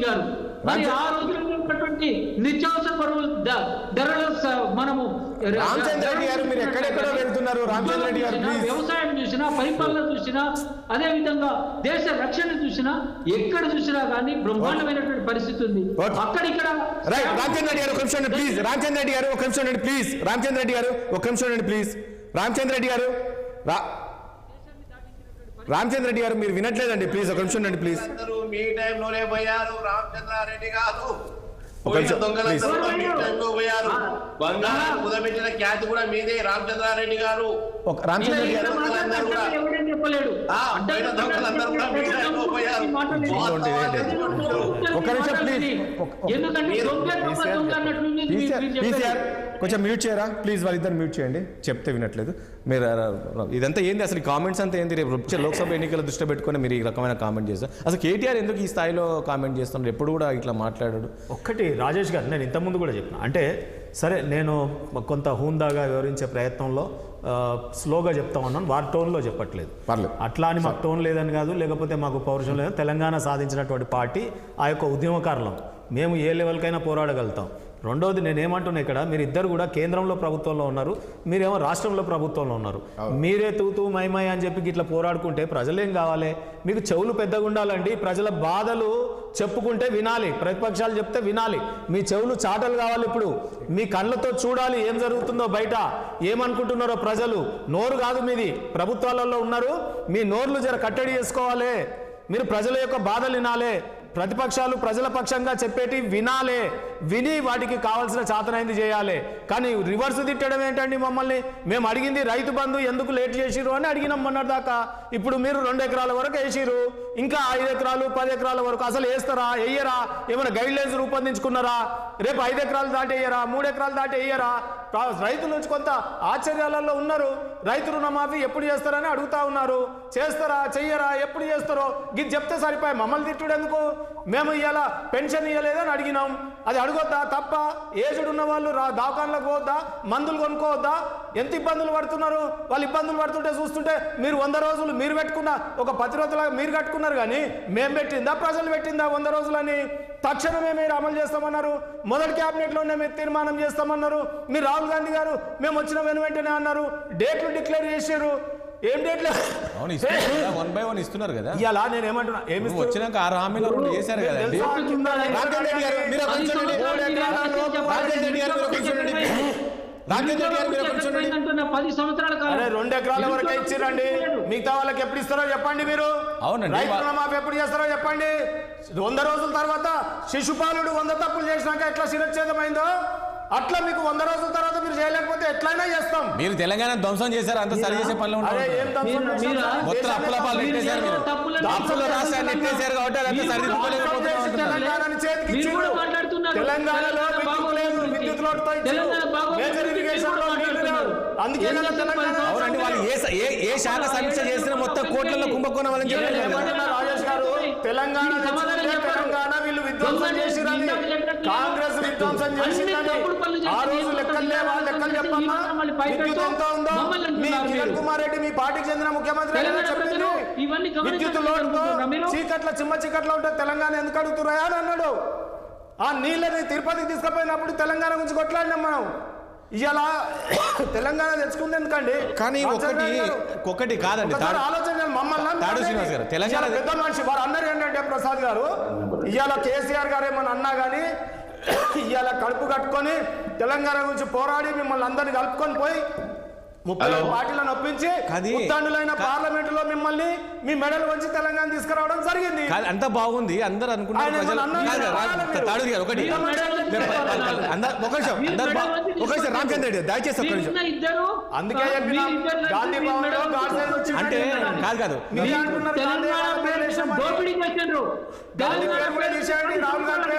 గారు మరి ఆ రోజుల్లో ఉన్నటువంటి నిత్యావసర ధరల మనము రామచంద్ర రెడ్డి గారు మీరు ఎక్కడెక్కడో వెళ్తున్నారు. రామచంద్ర రెడ్డి గారు వ్యవసాయం చూసినా, పరిపాలన చూసినా, అదే విధంగా దేశ రక్షణ చూసినా, ఎక్కడ చూసినా కానీ బ్రహ్మాండమైనటువంటి పరిస్థితి ఉంది. అక్కడ ఇక్కడ రామచంద్ర రెడ్డి గారు ఒక నిమిషం ప్లీజ్. రామచంద్ర రెడ్డి గారు ఒక నిమిషం ప్లీజ్. రామచంద్ర రెడ్డి గారు ఒక నిమిషం ప్లీజ్. రామచంద్ర రెడ్డి గారు రామచంద్ర రెడ్డి గారు మీరు వినట్లేదండి. ప్లీజ్ ఒక నిమిషం ప్లీజ్. మీ టైంలోనే పోయారు రామచంద్రారెడ్డి గారు. బంగారం కుదబెట్టిన ఖ్యాతి కూడా మీదే రామచంద్రారెడ్డి గారు. రామచంద్ర రెడ్డి గారు ఒక నిమిషం ప్లీజ్. కొంచెం మ్యూట్ చేయరా ప్లీజ్. వాళ్ళిద్దరు మ్యూట్ చేయండి. చెప్తే వినట్లేదు మీరు. ఇదంతా ఏంది అసలు? కామెంట్స్ అంతా ఏంది? రేపు లోక్సభ ఎన్నికల దృష్టి పెట్టుకుని మీరు ఈ రకమైన కామెంట్ చేస్తారు. అసలు కేటీఆర్ ఎందుకు ఈ స్థాయిలో కామెంట్ చేస్తున్నారు? ఎప్పుడు కూడా ఇట్లా మాట్లాడాడు. ఒక్కటి రాజేష్ గారు, నేను ఇంతకుముందు కూడా చెప్పిన, అంటే సరే నేను కొంత హూందాగా వివరించే ప్రయత్నంలో స్లోగా చెప్తా ఉన్నాను, వారి టోన్లో చెప్పట్లేదు. పర్లేదు, అట్లా అని మాకు టోన్ లేదని కాదు, లేకపోతే మాకు పౌరుషం లేదు. తెలంగాణ సాధించినటువంటి పార్టీ ఆ యొక్క ఉద్యమకారులం. మేము ఏ లెవెల్కైనా పోరాడగలుగుతాం. రెండోది నేనేమంటున్నా, ఇక్కడ మీరు ఇద్దరు కూడా కేంద్రంలో ప్రభుత్వంలో ఉన్నారు, మీరేమో రాష్ట్రంలో ప్రభుత్వంలో ఉన్నారు. మీరే తూతూ మైమై అని చెప్పి ఇట్లా పోరాడుకుంటే ప్రజలేం కావాలి? మీకు చెవులు పెద్దగా ఉండాలండి. ప్రజల బాధలు చెప్పుకుంటే వినాలి, ప్రతిపక్షాలు చెప్తే వినాలి. మీ చెవులు చాటలు కావాలి. ఇప్పుడు మీ కళ్ళతో చూడాలి ఏం జరుగుతుందో బయట, ఏమనుకుంటున్నారో ప్రజలు. నోరు కాదు మీది, ప్రభుత్వాలలో ఉన్నారు, మీ నోర్లు జర కట్టడి చేసుకోవాలి. మీరు ప్రజల యొక్క బాధలు వినాలే. ప్రతిపక్షాలు ప్రజల పక్షంగా చెప్పేటి వినాలే, విని వాటికి కావాల్సిన చాతనైంది చేయాలి. కానీ రివర్స్ తిట్టడం ఏంటండి? మమ్మల్ని మేము అడిగింది రైతు బంధు ఎందుకు లేట్ చేసిరు అని అడిగినాం మొన్నటి దాకా. ఇప్పుడు మీరు 2 ఎకరాల వరకు వేసిరు, ఇంకా 5 ఎకరాలు 10 ఎకరాల వరకు అసలు వేస్తారా వెయ్యరా? ఏమైనా గైడ్ లైన్స్ రూపొందించుకున్నారా? రేపు 5 ఎకరాలు దాటి వేయరా? 3 ఎకరాలు దాటి వేయరా? రైతుల నుంచి కొంత ఆశ్చర్యాలలో ఉన్నారు. రైతు రుణమాఫీ ఎప్పుడు చేస్తారని అడుగుతా ఉన్నారు. చేస్తారా చెయ్యరా? ఎప్పుడు చేస్తారో ఇది చెప్తే సరిపోయి మమ్మల్ని తిట్టుడు ఎందుకు? మేము ఇవాళ పెన్షన్ ఇవ్వలేదని అడిగినాం, అది అడగొద్దా? తప్ప? ఏజ్డ్ ఉన్న వాళ్ళు దవాఖానలకు పోవద్దా? మందులు కొనుక్కోవద్దా? ఎంత ఇబ్బందులు పడుతున్నారు వాళ్ళు. ఇబ్బందులు పడుతుంటే చూస్తుంటే మీరు 100 రోజులు మీరు పెట్టుకున్న ఒక 10 రోజులాగా మీరు కట్టుకున్నారు. కానీ మేము పెట్టిందా ప్రజలు పెట్టిందా 100 రోజులని? తక్షణమే మీరు అమలు చేస్తామన్నారు. మొదటి క్యాబినెట్లోనే మీరు తీర్మానం చేస్తామన్నారు. మీరు రాహుల్ గాంధీ గారు మేము వచ్చిన వెంటనే అన్నారు. డేట్లు డిక్లేర్ చేశారు. ఏం డేట్లు? 1 by 1 ఇస్తున్నారు కదా. ఇలా నేను ఏమంటున్నా, ఏమి వచ్చినాక 6 హామీలు చేశారు కదా. పది సంవత్సరాల కాలం 2 ఎకరాల వరకు ఇచ్చిరండి. మిగతా వాళ్ళకి ఎప్పుడు ఇస్తారో చెప్పండి. మీరు రైతు రుణమాఫీ ఎప్పుడు చేస్తారో చెప్పండి. 100 రోజుల తర్వాత శిశుపాలుడు 100 తప్పులు చేసినాక ఎట్లా శిరచ్ఛేదమైందో అట్లా మీకు 100 రోజుల తర్వాత మీరు చేయలేకపోతే ఎట్లయినా చేస్తాం. మీరు తెలంగాణ ధ్వంసం చేశారు, అంత సరి చేసే పనులు మొత్తం అప్పుల పాలు పెట్టేశారు. అప్పుల రాష్ట్రాన్ని ఎట్టేశారు కాబట్టి అదంతా తెలంగాణని చేతికి ఇచ్చారు. తెలంగాణలో విద్యుత్ లోటుతో మేజర్ ఇరిగేషన్ లో నీళ్లు లేవు. అందుకే అవునండి, వాళ్ళు ఏ శాఖ సమీక్ష చేసిన మొత్తం కోట్లలో కుంభకోణం అని చెప్పారు రాజేష్ గారు. తెలంగాణ వీళ్ళు విధ్వంసం చేసిరని, కాంగ్రెస్ విధ్వంసం చేసిందని ఆ రోజు లెక్కలు లేవా? లెక్కలు చెప్పమ్మా. విద్యుత్ ఎంత ఉందో మీ కిరణ్ కుమార్ రెడ్డి మీ పార్టీకి చెందిన ముఖ్యమంత్రి చెప్పింది. విద్యుత్ లోటుతో చీకట్ల చిమ్మ చీకట్లో ఉంటే తెలంగాణ ఎందుకు అడుగుతున్నాయా అని అన్నాడు. ఆ నీళ్ళని తిరుపతికి తీసుకుపోయినప్పుడు తెలంగాణ గురించి కొట్లాడినాం మనం. ఇలా తెలంగాణ తెచ్చుకుంది ఎందుకండి? కానీ ఒకటి కాదండి, ఆలోచన మమ్మల్ని తెలంగాణ పెద్ద మనిషి వారు అన్నారు ఏంటంటే ప్రసాద్ గారు, ఇవాళ కేసీఆర్ గారు ఏమన్నా అన్నా కానీ ఇవాళ కడుపు కట్టుకొని తెలంగాణ గురించి పోరాడి మిమ్మల్ని అందరినీ కలుపుకొని పోయి 30 పార్టీలను ఒప్పించి ఉత్తాండులైన పార్లమెంట్ లో మిమ్మల్ని మీ మెడల్ వచ్చి తెలంగాణ తీసుకురావడం జరిగింది. అంత బాగుంది అందరు అనుకుంటారు. రామచంద్ర రెడ్డి దయచేసి అందుకే అంటే కాదు రాహుల్ గాంధీ